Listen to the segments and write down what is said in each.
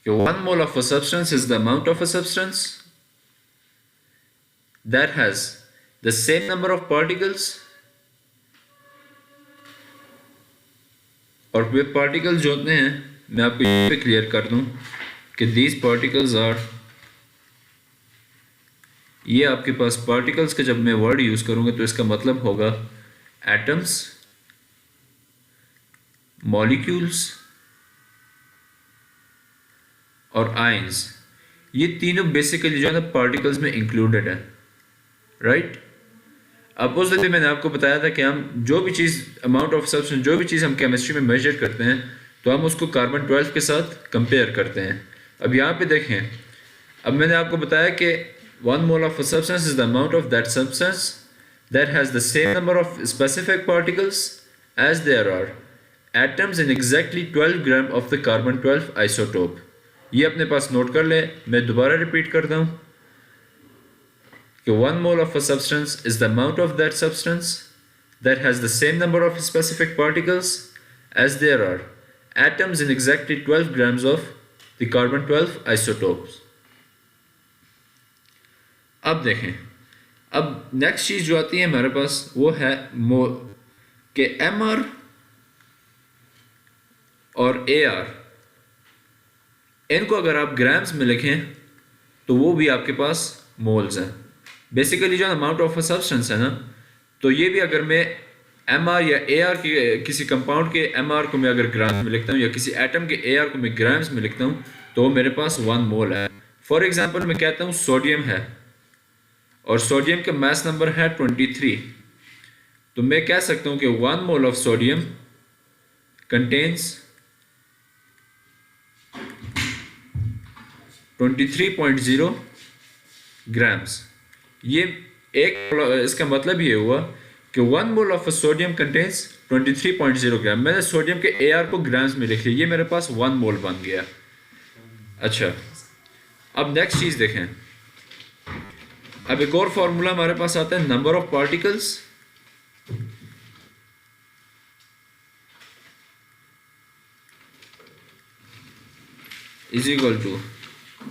कि 1 mole of a substance is the amount of a substance that has the same number of particles, और वे particles जो होते हैं मैं आपको यहाँ पे क्लियर कर दूं कि these particles are, ये आपके पास पार्टिकल्स का जब मैं वर्ड यूज़ करूँगा तो इसका मतलब होगा एटम्स, मॉलिक्यूल्स और आयंस। ये तीनों बेसिकली जो है ना पार्टिकल्स में इंक्लूडेड है, राइट। अपोजिटली मैंने आपको बताया था कि हम जो भी चीज़ अमाउंट ऑफ सब्सटेंस, जो भी चीज़ हम केमिस्ट्री में मेजर करते हैं तो हम उसको कार्बन 12 के साथ कंपेयर करते हैं। अब यहाँ पे देखें, अब मैंने आपको बताया कि 1 mole of a substance is the amount of that substance that has the same number of specific particles as there are atoms in exactly 12 gram of the carbon 12 isotope। ये अपने पास नोट कर ले, मैं दोबारा रिपीट करता हूँ कि 1 mole of a substance is the amount of that substance that has the same number of specific particles as there are atoms in exactly 12 grams of the carbon 12 isotopes। अब देखें, अब नेक्स्ट चीज़ जो आती है हमारे पास वो है मोल, के MR और AR, इनको अगर आप ग्राम्स में लिखें तो वो भी आपके पास मोल्स हैं। बेसिकली जो अमाउंट ऑफ अ सब्सटेंस है ना, तो ये भी अगर मैं MR या AR के किसी कंपाउंड के MR को मैं अगर ग्राम्स में लिखता हूँ या किसी एटम के AR को मैं ग्राम्स में लिखता हूँ तो मेरे पास 1 मोल है। फॉर एग्जांपल मैं कहता हूँ सोडियम है और सोडियम का मास नंबर है 23, तो मैं कह सकता हूँ कि 1 mole of sodium contains 23.0 grams. ये एक, इसका मतलब ये हुआ कि 1 मोल ऑफ सोडियम कंटेन्स 23.0 ग्राम। मैंने सोडियम के AR को ग्राम्स में लिख लिया, ये मेरे पास 1 मोल बन गया। अच्छा, अब नेक्स्ट चीज़ देखें, अब एक और फॉर्मूला हमारे पास आता है, number of particles is equal to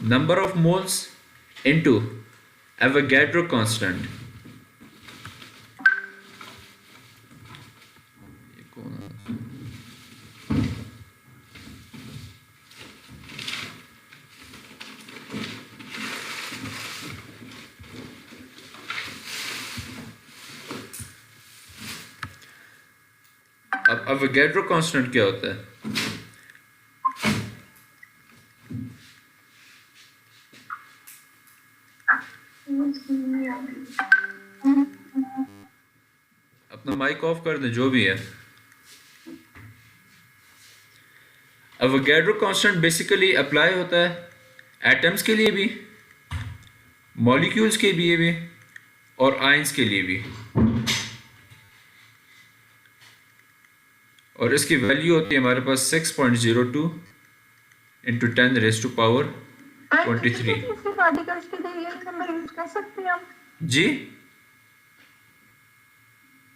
number of moles into Avogadro constant. अब एवोगैड्रो कांस्टेंट क्या होता है? अपना माइक ऑफ कर दें जो भी है। एवोगैड्रो कांस्टेंट बेसिकली अप्लाई होता है एटम्स के लिए भी, मॉलिक्यूल्स के लिए भी और आयंस के लिए भी, और इसकी वैल्यू होती है हमारे पास 6.02 into 10 raise to power 23। Particles के लिए ये नंबर यूज कर सकते हैं हम जी,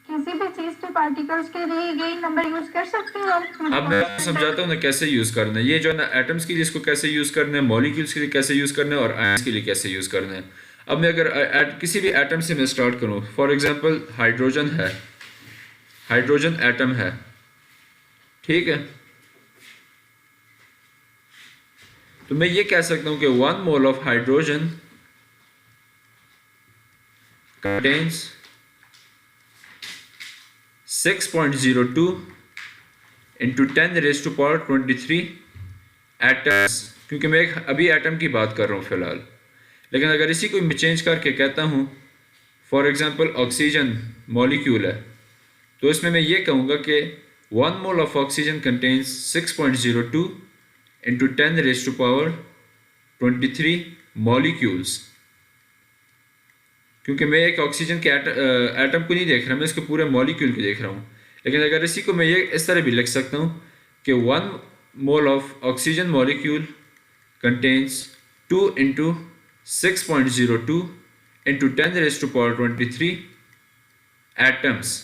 किसी भी चीज के पार्टिकल्स के लिए यही नंबर यूज कर सकते हैं हम। अब मैं आपको समझाता हूँ ना कैसे यूज करना है। ये जो है ना एटम्स के लिए इसको कैसे यूज करना है, मॉलिक्यूल्स के लिए कैसे यूज करना है और आयंस के लिए कैसे यूज करना है। अब मैं अगर किसी भी एटम से मैं स्टार्ट करूँ, फॉर एग्जांपल हाइड्रोजन है, हाइड्रोजन एटम है, ठीक है, तो मैं ये कह सकता हूँ कि 1 mole of hydrogen contains 6.02 into 10 raise to power 23 atoms, क्योंकि मैं अभी एटम की बात कर रहा हूँ फिलहाल। लेकिन अगर इसी को मैं चेंज करके कहता हूँ, फॉर एग्जांपल ऑक्सीजन मॉलिक्यूल है, तो इसमें मैं ये कहूँगा कि 1 mole of oxygen contains 6.02 into 10 raise to power 23 molecules, क्योंकि मैं एक ऑक्सीजन के एटम को नहीं देख रहा, मैं इसके पूरे मॉलिक्यूल को देख रहा हूँ। लेकिन अगर इसी को मैं ये इस तरह भी लिख सकता हूँ कि 1 mole of oxygen molecule contains 2 into 6.02 into 10 raise to power 23 atoms,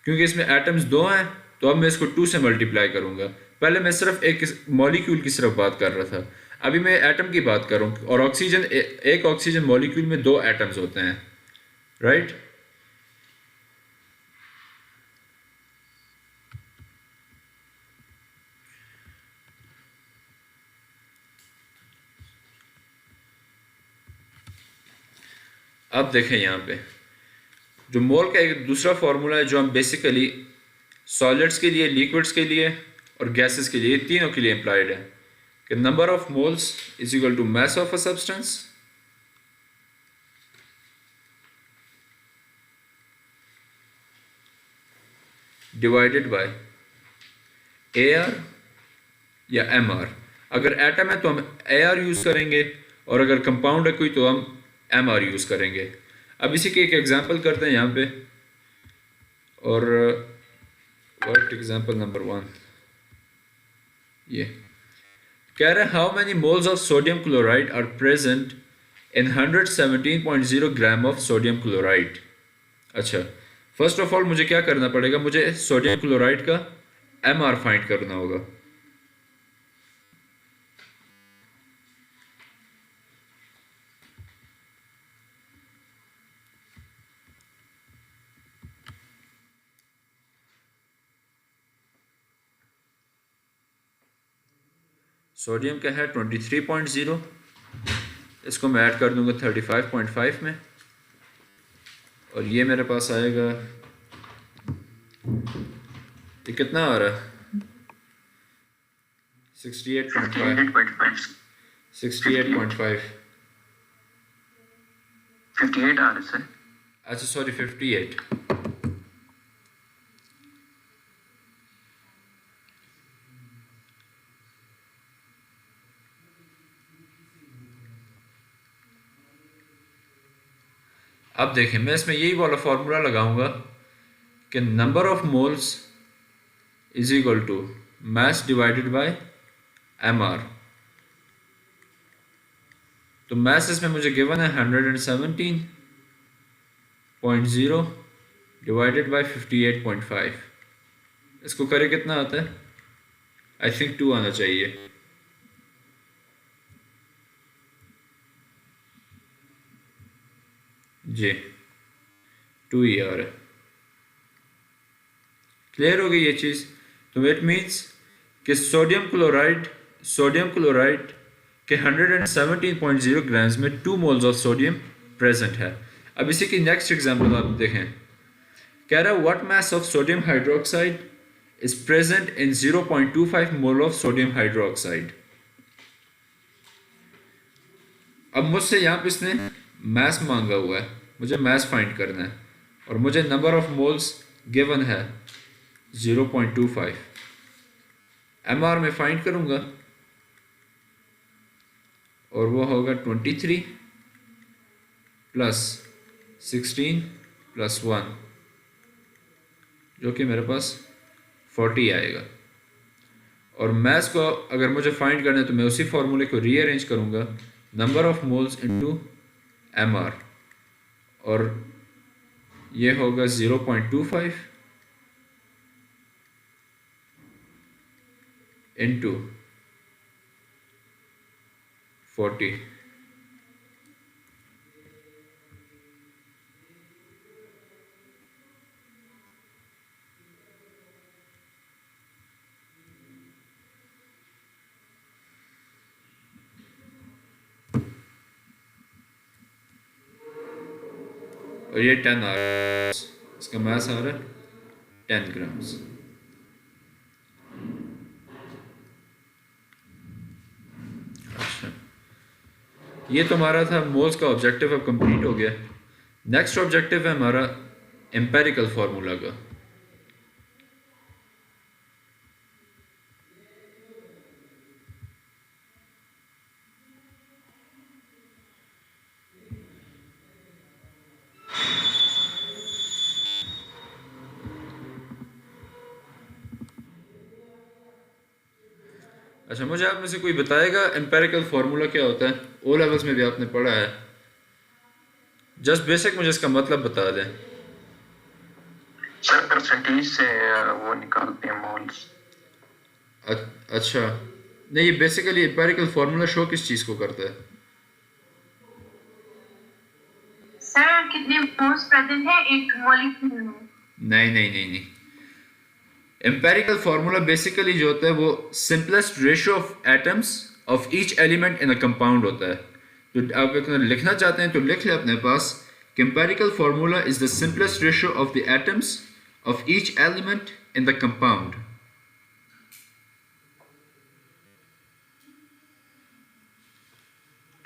क्योंकि इसमें एटम्स 2 हैं तो अब मैं इसको 2 से मल्टीप्लाई करूँगा, पहले मैं सिर्फ एक मॉलिक्यूल की सिर्फ बात कर रहा था, अभी मैं एटम की बात कर रहा हूँ। और ऑक्सीजन, एक ऑक्सीजन मॉलिक्यूल में 2 एटम्स होते हैं, राइट? अब देखें यहाँ पे जो मोल का एक दूसरा फार्मूला है जो हम बेसिकली सॉलिड्स के लिए, लिक्विड्स के लिए और गैसेस के लिए, तीनों के लिए अप्लाइड है कि number of moles is equal to mass of a substance divided by AR या MR। अगर एटम है तो हम AR यूज़ करेंगे और अगर कंपाउंड है कोई तो हम MR यूज़ करेंगे। अब इसी के एक एग्जांपल करते हैं यहाँ पे, और वर्क एग्जांपल नंबर 1 ये कह रहे हैं how many moles of sodium chloride are present in 117.0 gram of sodium chloride. अच्छा, फर्स्ट ऑफ ऑल मुझे क्या करना पड़ेगा, मुझे सोडियम क्लोराइड का MR फाइंड करना होगा। सोडियम का है 23.0, इसको मैं ऐड कर दूंगा 35.5 में, और ये मेरे पास आएगा, ये कितना आ रहा है 68.5 68.5 58 आ रहा है सर। अच्छा सॉरी 58। अब देखें मैं इसमें यही वाला फार्मूला लगाऊंगा कि number of moles is equal to mass divided by MR। तो मास इसमें मुझे गिवन है 117.0 डिवाइडेड बाय 58.5। इसको करे कितना आता है, आई थिंक 2 आना चाहिए। जी 2 ही आ रहा है। क्लियर हो गई ये चीज़? तो इट मीन्स कि सोडियम क्लोराइड के 117.0 ग्राम्स में 2 मोल्स ऑफ सोडियम प्रेजेंट है। अब इसी की नेक्स्ट एग्जांपल आप देखें, कह रहा है what mass of sodium hydroxide is present in 0.25 mole of sodium hydroxide. अब मुझसे यहाँ पे इसने मास मांगा हुआ है, मुझे मास फाइंड करना है और मुझे नंबर ऑफ मोल्स गिवन है 0.25। MR में फाइंड करूंगा और वो होगा 23 प्लस 16 प्लस 1 जो कि मेरे पास 40 आएगा। और मास को अगर मुझे फाइंड करना है तो मैं उसी फॉर्मूले को रीअरेंज करूंगा, number of moles into MR, और ये होगा 0.25 इंटू 40। और ये 10 आ रहा है, इसका मास आ रहा है 10 ग्राम्स। अच्छा, ये तो हमारा था मोल्स का ऑब्जेक्टिव, अब कंप्लीट हो गया। नेक्स्ट ऑब्जेक्टिव है हमारा एम्पेरिकल फार्मूला का। अच्छा, मुझे आप में से कोई बताएगा एम्पेरिकल फार्मूला क्या होता है? ओ लेवल्स में भी आपने पढ़ा है, जस्ट बेसिक मुझे इसका मतलब बता दें। सर परसेंटेज से वो निकालते हैं मोल्स। अच्छा, नहीं, ये बेसिकली एम्पिरिकल फार्मूला शो किस चीज़ को करता है? सर कितने मोल्स प्रेजेंट है एक मॉलिक्यूल में? नहीं नहीं नहीं नहीं, एम्पेरिकल फार्मूला बेसिकली जो होता है वो simplest ratio of atoms of each element in a compound होता है। तो आप अगर लिखना चाहते हैं तो लिख लें अपने पास कि empirical formula is the simplest ratio of the atoms of each element in the compound.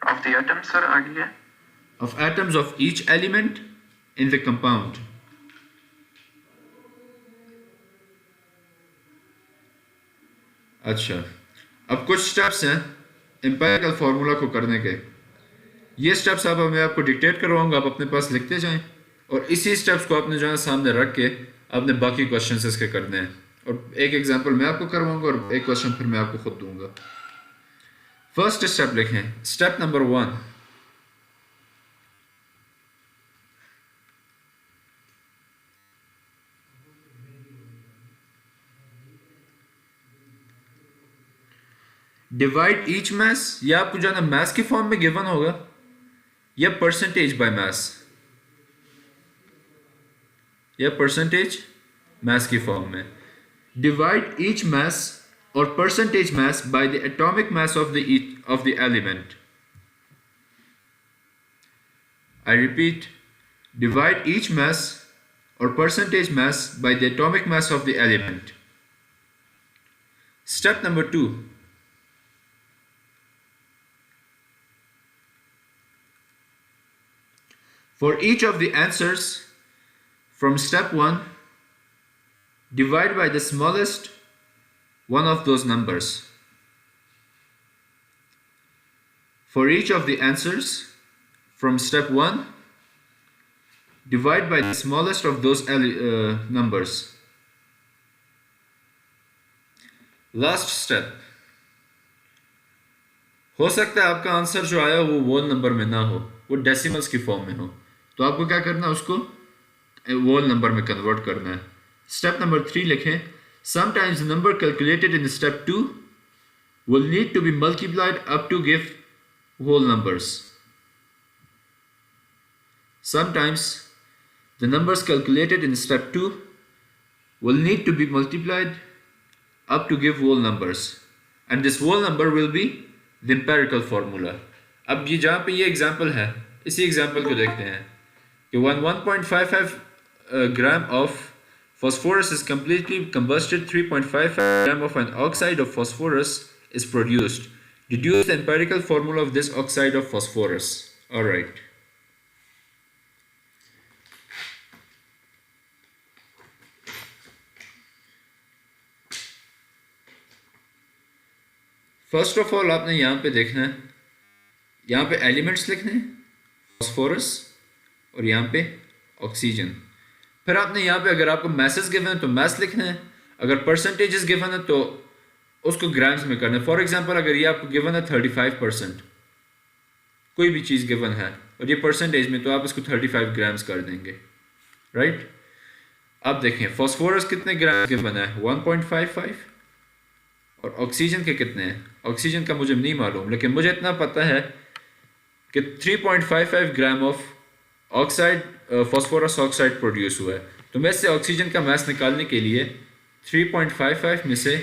Of the atom sir आगे है of atoms of each element in the compound. अच्छा, अब कुछ स्टेप्स हैं एम्पिरिकल फार्मूला को करने के। ये स्टेप्स अब मैं आपको डिक्टेट करवाऊंगा, आप अपने पास लिखते जाएं और इसी स्टेप्स को आपने जो है सामने रख के आपने बाकी क्वेश्चंस इसके करने हैं। और एक एग्जांपल मैं आपको करवाऊंगा और एक क्वेश्चन फिर मैं आपको खुद दूंगा। फर्स्ट स्टेप लिखें, स्टेप नंबर 1, डिवाइड ईच मास, या आपको जो है ना मास की फॉर्म में गिवन होगा या परसेंटेज बाय मास, या परसेंटेज मास की फॉर्म में। डिवाइड ईच मास और percentage mass by the atomic mass of the element. I repeat, divide each mass or percentage mass by the atomic mass of the element. Step number 2. For each of the answers from step 1, divide by the smallest one of those numbers. For each of the answers from step 1, divide by the smallest of those numbers. Last step. हो सकता है आपका answer जो आया वो वोल number में ना हो, वो डेसिमल्स की फॉर्म में हो, तो आपको क्या करना है, उसको वोल नंबर में कन्वर्ट करना है। स्टेप नंबर 3 लिखें, sometimes the number calculated in step 2 will need to be multiplied up to give whole numbers. Sometimes the numbers calculated in step 2 will need to be multiplied up to give whole numbers, and this whole number will be the empirical formula. अब ये जहाँ पे ये example है, इसी example को देखते हैं कि 1.55 gram of phosphorus is completely combusted, 3.55 gram of an oxide of phosphorus is produced. Deduce the empirical formula of this oxide of phosphorus. Alright. First of all आपने यहाँ पे देखना है, यहाँ पे एलिमेंट्स लिखने हैं, फॉस्फोरस और यहाँ पे ऑक्सीजन। फिर आपने यहाँ पे अगर आपको मैसेज गिवन है तो मैस लिखना है, अगर परसेंटेजेस गिवन है तो उसको ग्राम्स में करना है। फॉर एग्जांपल अगर ये आपको गिवन है 35%, कोई भी चीज़ गिवन है और ये परसेंटेज में, तो आप इसको 35 ग्राम्स कर देंगे, राइट। अब देखें फॉस्फोरस कितने ग्राम गिवन है, 1.55, और ऑक्सीजन के कितने हैं, ऑक्सीजन का मुझे नहीं मालूम, लेकिन मुझे इतना पता है कि 3.55 gram of oxide phosphorus oxide produce हुआ है। तो मैं इससे ऑक्सीजन का मास निकालने के लिए 3.55 में से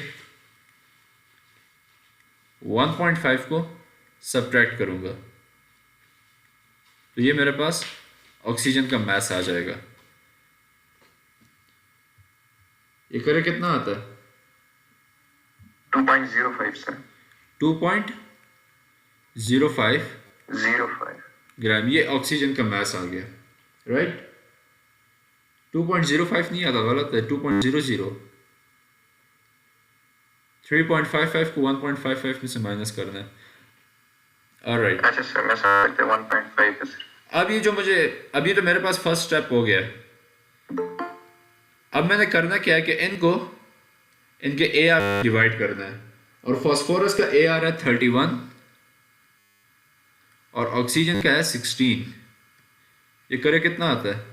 1.5 को सब्ट्रैक्ट करूंगा, तो ये मेरे पास ऑक्सीजन का मास आ जाएगा। ये करे कितना आता है, 2.05 सर, 2.05 ग्राम, ये ऑक्सीजन का मास आ गया, राइट। 2.05 नहीं आता, गलत है, 2.00। 3.55 को 1.55 में से माइनस करना है, ऑलराइट। अच्छा सर, मैं समझ सकते 1.5 है सर। अब ये जो मुझे, अब ये तो मेरे पास फर्स्ट स्टेप हो गया। अब मैंने करना क्या है कि इनके ए आर डिवाइड करना है, और फॉस्फोरस का ए आर है 31 और ऑक्सीजन का है 16। ये करे कितना आता है,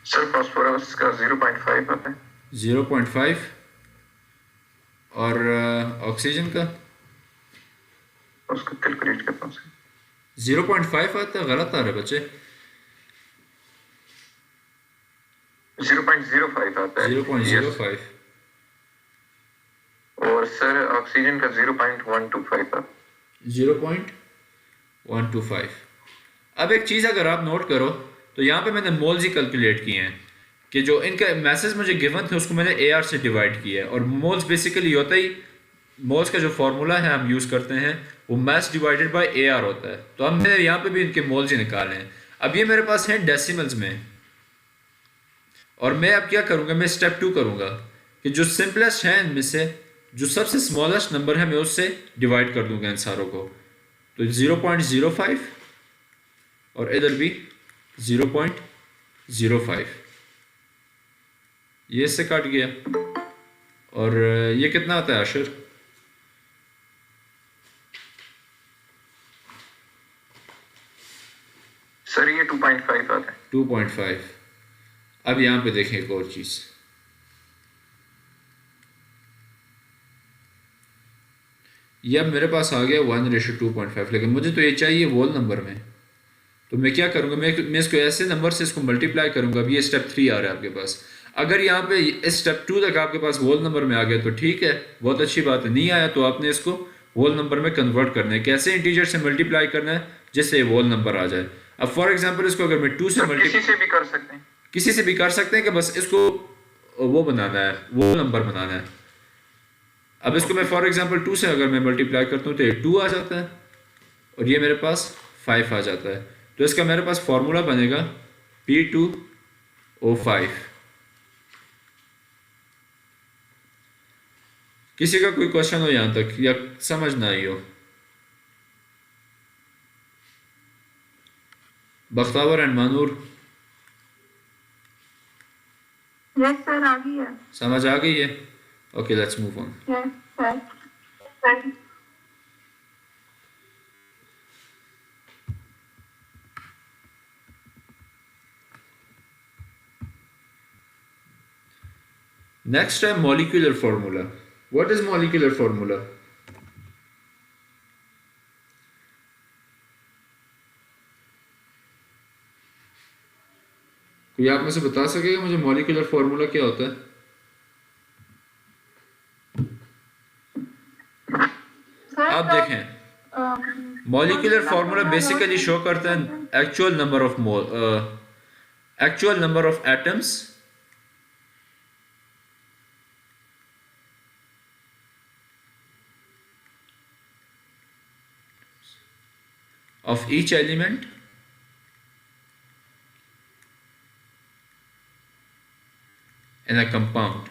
सर फास्फोरस का 0.5 आता है। 0.5 और ऑक्सीजन का उसको कैलकुलेट करता हूँ सर। 0.5 आता है, गलत आ रहा है बच्चे। 0.05 आता है। 0.05 और सर ऑक्सीजन का 0.125 आता है। 0.125। अब एक चीज़ अगर आप नोट करो तो यहाँ पे मैंने मोल्स ही कैलकुलेट किए हैं कि जो इनका मैसेज मुझे गिवन थे उसको मैंने AR से डिवाइड किया है। और मोल्स बेसिकली होता ही, मोल्स का जो फार्मूला है हम यूज़ करते हैं वो मास डिवाइडेड बाय AR होता है। तो हमने यहाँ पे भी इनके मोल्स ही निकाले हैं। अब ये मेरे पास हैं डेसिमल्स में, और मैं अब क्या करूँगा, मैं स्टेप 2 करूँगा कि जो सिंपलेस्ट है इनमें से जो सबसे स्मॉलेस्ट नंबर है मैं उससे डिवाइड कर दूंगा इन सारों को। तो 0.05 और इधर भी 0.05, ये इससे काट गया। और ये कितना आता है आशिर? सर ये 2.5 आता है। 2.5। अब यहाँ पे देखें एक और चीज़, ये अब मेरे पास आ गया 1:2.5, लेकिन मुझे तो ये चाहिए वोल नंबर में। तो मैं क्या करूँगा, मैं इसको ऐसे नंबर से इसको मल्टीप्लाई करूँगा। अब ये स्टेप 3 आ रहा है आपके पास। अगर यहाँ पे इस स्टेप 2 तक आपके पास वोल नंबर में आ गया तो ठीक है, बहुत अच्छी बात है। नहीं आया तो आपने इसको वोल नंबर में कन्वर्ट करना है। कैसे? इंटीजर से मल्टीप्लाई करना है जिससे वोल नंबर आ जाए। अब फॉर एग्जाम्पल इसको अगर मैं 2 से किसी से भी कर सकते हैं। किसी से भी कर सकते हैं कि बस इसको वो बनाना है, वो नंबर बनाना है। अब इसको मैं फॉर एग्जांपल 2 से अगर मैं मल्टीप्लाई करता हूँ तो ये 2 आ जाता है और ये मेरे पास 5 आ जाता है। तो इसका मेरे पास फॉर्मूला बनेगा P2O5। किसी का कोई क्वेश्चन हो यहाँ तक या समझ ना आई हो? Bakhtawar and Manoor, yes sir, आ गई है। समझ आ गई है? Okay, let's move on. Yes sir. Next है molecular formula. What is molecular formula? कोई आप में से बता सकेगा मुझे molecular formula क्या होता है? आप देखें, molecular formula basically शो करता है actual number of actual number of atoms of each element in a compound.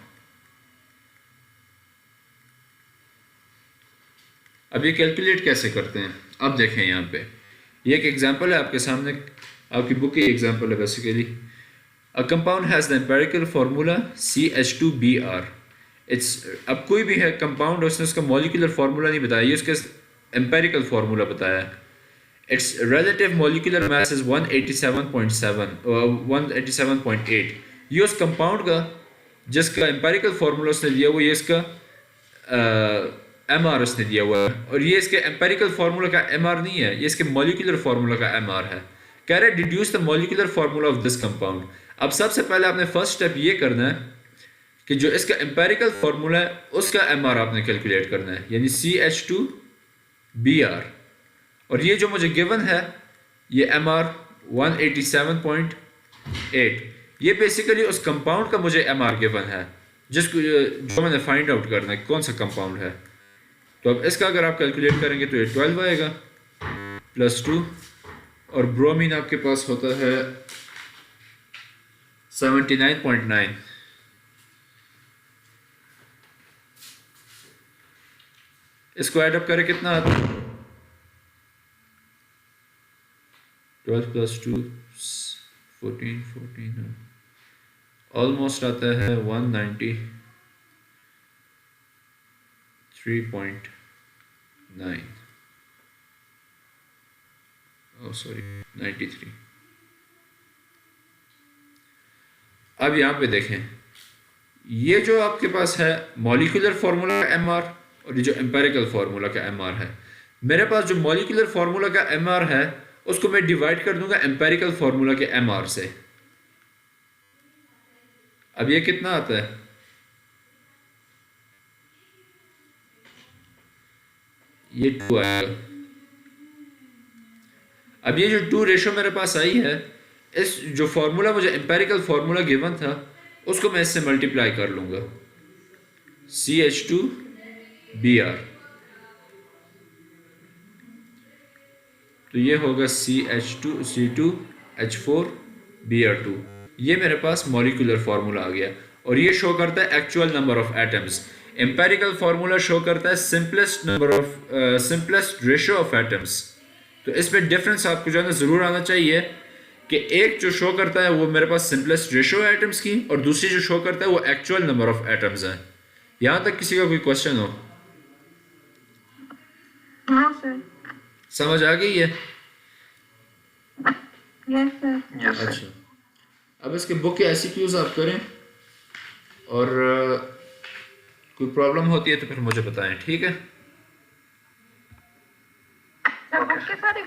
अब ये कैलकुलेट कैसे करते हैं? अब देखें यहाँ पे, ये एक एग्जांपल है आपके सामने, आपकी बुक की एग्जांपल है basically. A compound has the empirical formula CH2Br। अब कोई भी है कंपाउंड, उसने उसका मॉलिक्यूलर फार्मूला नहीं बताया, ये उसका एम्पेरिकल फार्मूला बताया है। Its relative molecular mass is 187.8। ये उस कंपाउंड का जिसका एम्पेरिकल फार्मूला उसने दिया वो ये इसका MR उसने दिया हुआ है, और ये इसके एम्पेरिकल फार्मूला का MR नहीं है, ये इसके मॉलिक्यूलर फार्मूला का MR है। कह रहे deduce the molecular formula of this compound. अब सबसे पहले आपने फर्स्ट स्टेप ये करना है कि जो इसका एम्पेरिकल फार्मूला है उसका MR आपने कैलकुलेट करना है, यानी CH2Br। और ये जो मुझे गिवन है ये MR 187.8, ये बेसिकली उस कंपाउंड का मुझे MR गिवन है जिसको जो मैंने फाइंड आउट करना है कौन सा कंपाउंड है। तो अब इसका अगर आप कैलकुलेट करेंगे तो ये 12 आएगा +2, और ब्रोमीन आपके पास होता है 79.9। इसको ऐड अप करें कितना आता है? 12 + 2 14 ऑलमोस्ट आता है 193.9, ओह सॉरी 93। अब यहाँ पे देखें, ये जो आपके पास है मॉलिक्यूलर फार्मूला का एम आर और ये जो एम्पेरिकल फार्मूला का एम आर है, मेरे पास जो मॉलिक्यूलर फार्मूला का एम आर है उसको मैं डिवाइड कर दूंगा एम्पेरिकल फार्मूला के एम आर से। अब ये कितना आता है? ये 2 आएगा। अब ये जो 2 रेशो मेरे पास आई है, इस जो फार्मूला मुझे एम्पेरिकल फार्मूला गिवन था उसको मैं इससे मल्टीप्लाई कर लूंगा, CH2Br, तो ये होगा CH2C2H4Br2। ये मेरे पास मॉलिक्यूलर फार्मूला आ गया और ये शो करता है actual number of atoms. Empirical formula show करता है सिंपलेस्ट रेशो ऑफ एटम्स। तो इसमें डिफरेंस आपको जो है ना ज़रूर आना चाहिए कि एक जो शो करता है वो मेरे पास सिंपलेस्ट रेशो है एटम्स की, और दूसरी जो शो करता है वो एक्चुअल नंबर ऑफ एटम्स है। यहाँ तक किसी का कोई क्वेश्चन हो? हाँ सर। समझ आ गई है? Yes sir. Yes sir. अच्छा, अब इसके बुक के ICQs आप करें और कोई प्रॉब्लम होती है तो फिर मुझे बताएं, ठीक है? सर बुक के सारे